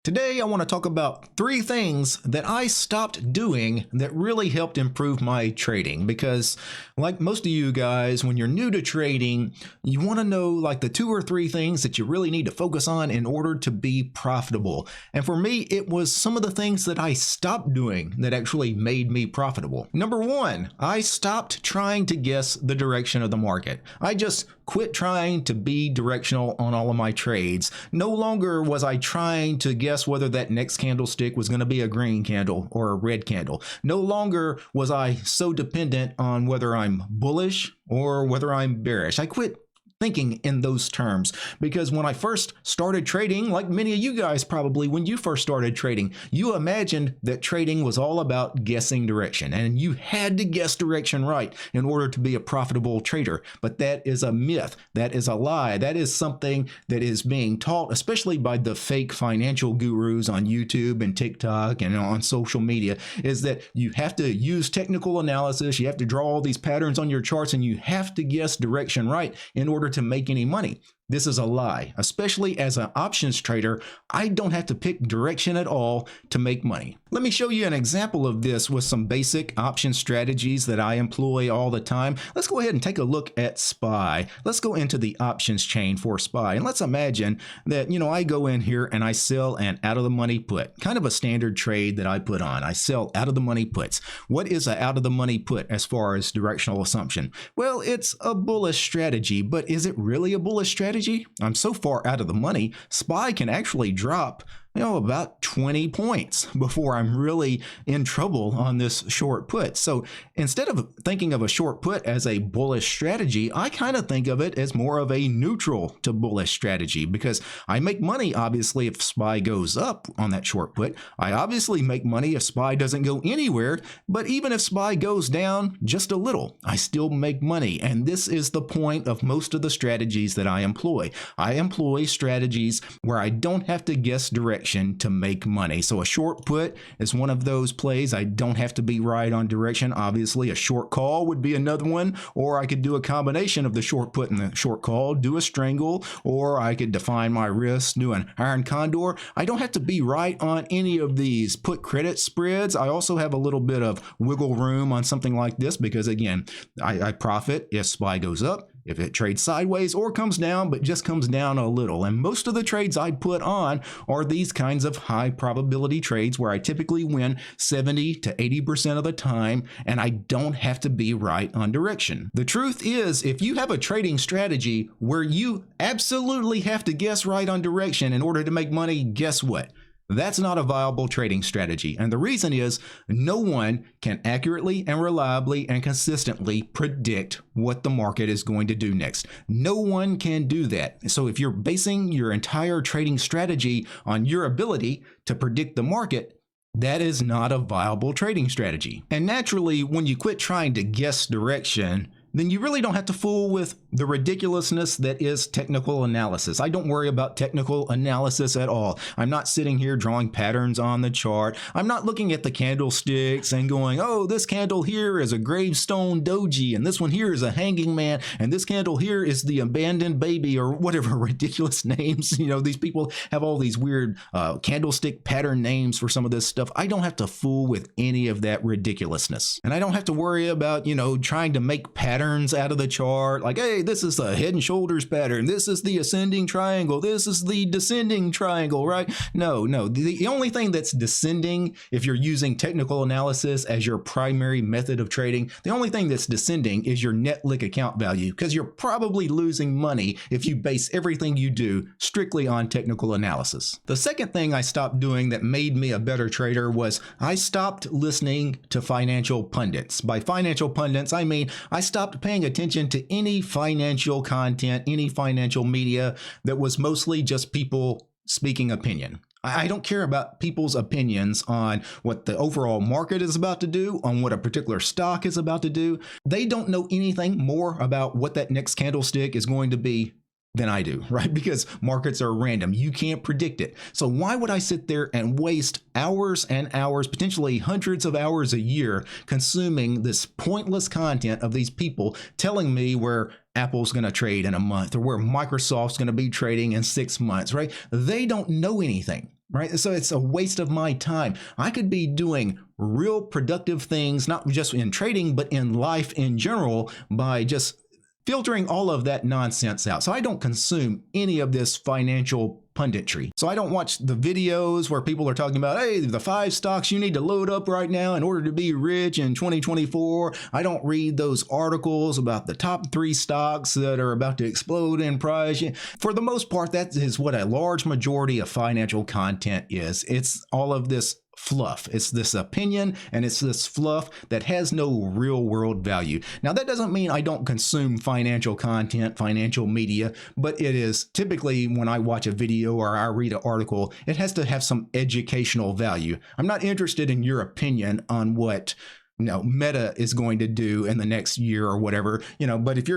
Today, I want to talk about 3 things that I stopped doing that really helped improve my trading. Because, like most of you guys, when you're new to trading, you want to know like the 2 or 3 things that you really need to focus on in order to be profitable. And for me, it was some of the things that I stopped doing that actually made me profitable. Number 1, I stopped trying to guess the direction of the market. I just quit trying to be directional on all of my trades. No longer was I trying to guess whether that next candlestick was going to be a green candle or a red candle. No longer was I so dependent on whether I'm bullish or whether I'm bearish. I quit thinking in those terms, because when I first started trading, like many of you guys probably, when you first started trading, you imagined that trading was all about guessing direction, and you had to guess direction right in order to be a profitable trader. But that is a myth. That is a lie. That is something that is being taught, especially by the fake financial gurus on YouTube and TikTok and on social media, is that you have to use technical analysis, you have to draw all these patterns on your charts, and you have to guess direction right in order to make any money. This is a lie. Especially as an options trader, I don't have to pick direction at all to make money. Let me show you an example of this with some basic option strategies that I employ all the time. Let's go ahead and take a look at SPY. Let's go into the options chain for SPY, and let's imagine that, I go in here and I sell an out of the money put, kind of a standard trade that I put on. I sell out of the money puts. What is an out of the money put as far as directional assumption? Well, it's a bullish strategy, but is it really a bullish strategy? I'm so far out of the money, SPY can actually drop about 20 points before I'm really in trouble on this short put. So instead of thinking of a short put as a bullish strategy, I kind of think of it as more of a neutral to bullish strategy, because I make money obviously if SPY goes up on that short put. I obviously make money if SPY doesn't go anywhere, but even if SPY goes down just a little, I still make money. And this is the point of most of the strategies that I employ. I employ strategies where I don't have to guess direction to make money. So a short put is one of those plays. I don't have to be right on direction. Obviously, a short call would be another one, or I could do a combination of the short put and the short call, do a strangle, or I could define my risk, do an iron condor. I don't have to be right on any of these put credit spreads. I also have a little bit of wiggle room on something like this because, again, I profit if SPY goes up, if it trades sideways, or comes down, but just comes down a little. And most of the trades I put on are these kinds of high probability trades where I typically win 70 to 80% of the time, and I don't have to be right on direction. The truth is, if you have a trading strategy where you absolutely have to guess right on direction in order to make money, guess what? That's not a viable trading strategy. And the reason is no one can accurately and reliably and consistently predict what the market is going to do next. No one can do that. So if you're basing your entire trading strategy on your ability to predict the market, that is not a viable trading strategy. And naturally, when you quit trying to guess direction, then you really don't have to fool with the ridiculousness that is technical analysis. I don't worry about technical analysis at all. I'm not sitting here drawing patterns on the chart. I'm not looking at the candlesticks and going, oh, this candle here is a gravestone doji, and this one here is a hanging man, and this candle here is the abandoned baby, or whatever ridiculous names. These people have all these weird candlestick pattern names for some of this stuff. I don't have to fool with any of that ridiculousness. And I don't have to worry about, trying to make patterns out of the chart, like, hey, this is the head and shoulders pattern, this is the ascending triangle, this is the descending triangle, right? No, the only thing that's descending, if you're using technical analysis as your primary method of trading, the only thing that's descending is your net lick account value, because you're probably losing money if you base everything you do strictly on technical analysis. The second thing I stopped doing that made me a better trader was I stopped listening to financial pundits. By financial pundits, I mean I stopped paying attention to any financial content, any financial media that was mostly just people speaking opinion. I don't care about people's opinions on what the overall market is about to do, on what a particular stock is about to do. They don't know anything more about what that next candlestick is going to be than I do, right? Because markets are random. You can't predict it. So why would I sit there and waste hours and hours, potentially hundreds of hours a year, consuming this pointless content of these people telling me where Apple's going to trade in a month or where Microsoft's going to be trading in 6 months, right? They don't know anything. right? So it's a waste of my time. I could be doing real productive things, not just in trading, but in life in general, by just filtering all of that nonsense out. So I don't consume any of this financial punditry. So I don't watch the videos where people are talking about, hey, the 5 stocks you need to load up right now in order to be rich in 2024. I don't read those articles about the top 3 stocks that are about to explode in price. For the most part, that is what a large majority of financial content is. It's all of this fluff. It's this opinion and it's this fluff that has no real world value. Now, that doesn't mean I don't consume financial content, financial media, but it is typically when I watch a video or I read an article, it has to have some educational value. I'm not interested in your opinion on what Meta is going to do in the next year or whatever, but if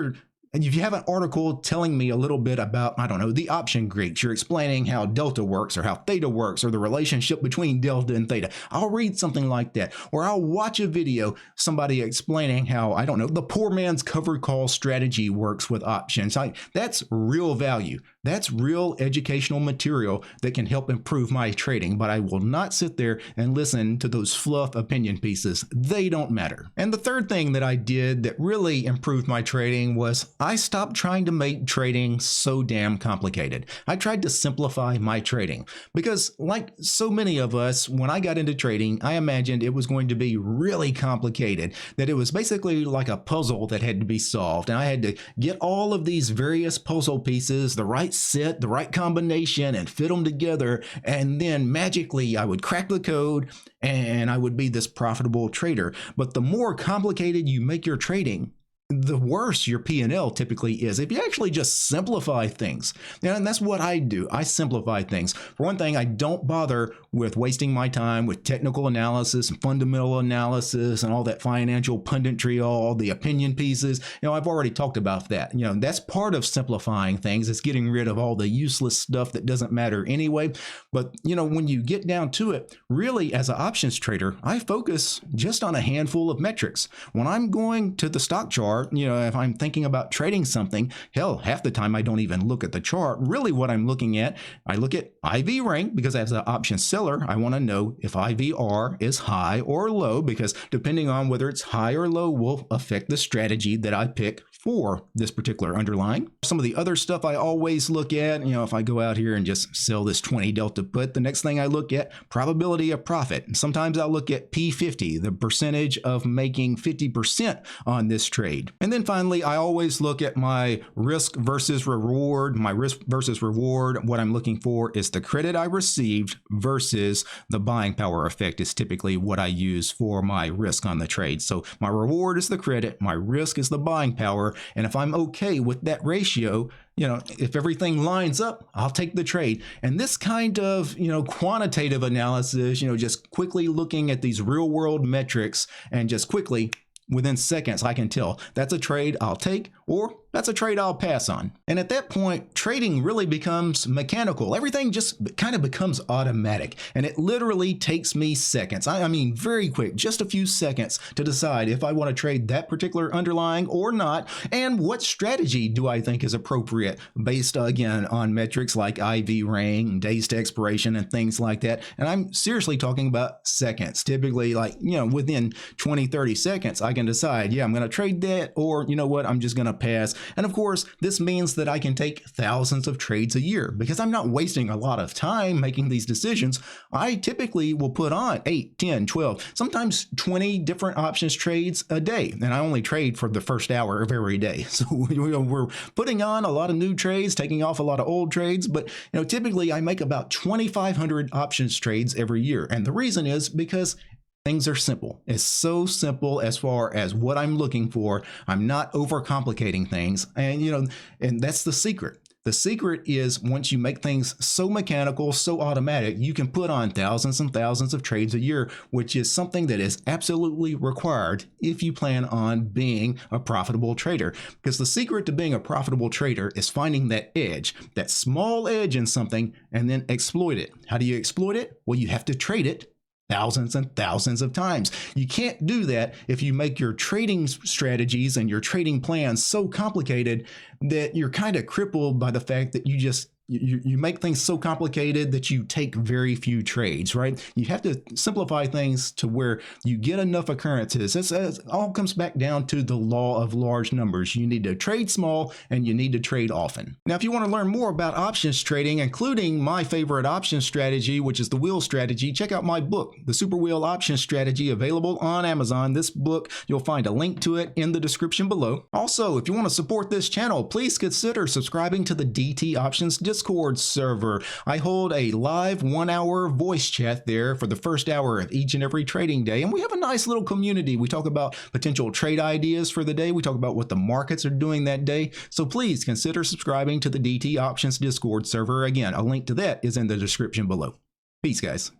you have an article telling me a little bit about, I don't know, the option Greeks, you're explaining how delta works or how theta works or the relationship between delta and theta, I'll read something like that. Or I'll watch a video, somebody explaining how, I don't know, the poor man's covered call strategy works with options. That's real value. That's real educational material that can help improve my trading, but I will not sit there and listen to those fluff opinion pieces. They don't matter. And the third thing that I did that really improved my trading was I stopped trying to make trading so damn complicated. I tried to simplify my trading because, like so many of us, when I got into trading, I imagined it was going to be really complicated, that it was basically like a puzzle that had to be solved, and I had to get all of these various puzzle pieces, the right set, the right combination, and fit them together, and then magically I would crack the code and I would be this profitable trader. But the more complicated you make your trading, the worse your P&L typically is. If you actually just simplify things, and that's what I do. I simplify things. For one thing, I don't bother with wasting my time with technical analysis and fundamental analysis and all that financial punditry, all the opinion pieces. I've already talked about that. That's part of simplifying things. It's getting rid of all the useless stuff that doesn't matter anyway. But, when you get down to it, really as an options trader, I focus just on a handful of metrics. When I'm going to the stock chart, if I'm thinking about trading something, hell, half the time I don't even look at the chart. Really what I'm looking at, I look at IV rank because as an option seller, I want to know if IVR is high or low, because depending on whether it's high or low will affect the strategy that I pick for this particular underlying. Some of the other stuff I always look at, if I go out here and just sell this 20 delta put, the next thing I look at, probability of profit. And sometimes I'll look at P50, the percentage of making 50% on this trade. And then finally, I always look at my risk versus reward. My risk versus reward, what I'm looking for is the credit I received versus the buying power effect is typically what I use for my risk on the trade. So my reward is the credit, my risk is the buying power. And if I'm okay with that ratio, if everything lines up, I'll take the trade. And this kind of, quantitative analysis, just quickly looking at these real world metrics and just quickly within seconds, I can tell that's a trade I'll take or that's a trade I'll pass on. And at that point, trading really becomes mechanical. Everything just kind of becomes automatic. And it literally takes me seconds. I mean, very quick, just a few seconds to decide if I want to trade that particular underlying or not. And what strategy do I think is appropriate based, again, on metrics like IV rank, days to expiration, and things like that. And I'm seriously talking about seconds. Typically, within 20, 30 seconds, I can decide, yeah, I'm going to trade that, or you know what, I'm just going to pass. And of course, this means that I can take thousands of trades a year because I'm not wasting a lot of time making these decisions. I typically will put on 8, 10, 12, sometimes 20 different options trades a day. And I only trade for the first hour of every day. So we're putting on a lot of new trades, taking off a lot of old trades. But typically I make about 2,500 options trades every year. And the reason is because things are simple. It's so simple as far as what I'm looking for. I'm not overcomplicating things. And, and that's the secret. The secret is once you make things so mechanical, so automatic, you can put on thousands and thousands of trades a year, which is something that is absolutely required if you plan on being a profitable trader. Because the secret to being a profitable trader is finding that edge, that small edge in something, and then exploit it. How do you exploit it? Well, you have to trade it thousands and thousands of times. You can't do that if you make your trading strategies and your trading plans so complicated that you're kind of crippled by the fact that you just you make things so complicated that you take very few trades, right? You have to simplify things to where you get enough occurrences. It all comes back down to the law of large numbers. You need to trade small and you need to trade often. Now, if you want to learn more about options trading, including my favorite option strategy, which is the wheel strategy, check out my book, The Super Wheel Option Strategy, available on Amazon. This book, you'll find a link to it in the description below. Also, if you want to support this channel, please consider subscribing to the DT Options Discord server. I hold a live 1-hour voice chat there for the first hour of each and every trading day, and we have a nice little community. We talk about potential trade ideas for the day. We talk about what the markets are doing that day. So please consider subscribing to the DT Options Discord server. Again, a link to that is in the description below. Peace, guys.